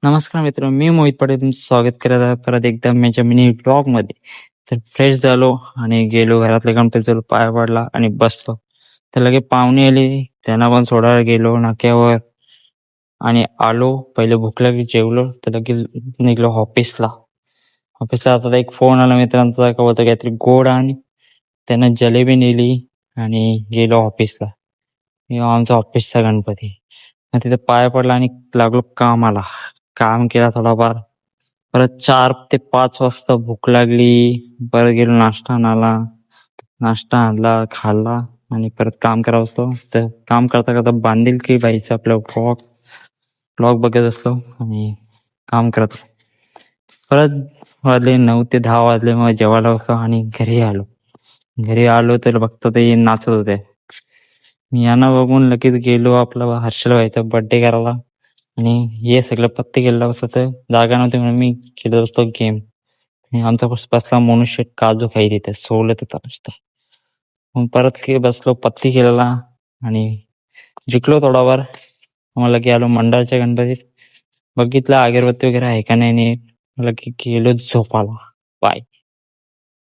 नमस्कार मित्र, मी मोहित पटेल तुमचं स्वागत करत आहे परत एकदा माझ्या मिनी ब्लॉग मध्ये. तर फ्रेश झालो आणि गेलो घरातल्या गणपतीला पाय पडला आणि बसलो. तर लगे पाहुणे आले, त्यांना पण सोडायला गेलो नाक्यावर आणि आलो. पहिले भूक लागली, जेवलो, तर लगे निघलो ऑफिसला. ऑफिसला आता एक फोन आला मित्रांचा, का बोलतो काहीतरी गोड आणि त्यानं जलेबी नेली आणि गेलो ऑफिसला. आमचा ऑफिसचा गणपती मग तिथे पाय पडला आणि लागलो कामाला. काम केला थोडाफार, परत 4 ते 5 वाजता भूक लागली. परत गेलो नाश्ता आणायला, नाश्ता आणला, खाल्ला आणि परत काम करावं असतो. तर काम करता करता बांधिलकी बाईचं आपलं ब्लॉग ब्लॉग बघत असतो आणि काम करत. परत वाजले 9 ते 10 वाजले, मग जेवायला बसलो आणि घरी आलो तर बघतो ते नाचत होते. मी यांना बघून लगेच गेलो आपला हर्षल व्हायचा बर्थडे करायला आणि हे सगळं पत्ते केलेलं असतं. तर जागा नव्हती म्हणून मी खेळत असतो गेम. आणि आमचा बसला मनुष्य काजू खाई तिथे सोलत होता नुसता. मग परत बसलो पत्ती केलेला आणि जिंकलो थोडाफार. मला की आलो मंडळाच्या गणपतीत, बघितलं अगरबत्ती वगैरे आहे का नाही नीट. मला की गेलो झोपाला. बाय.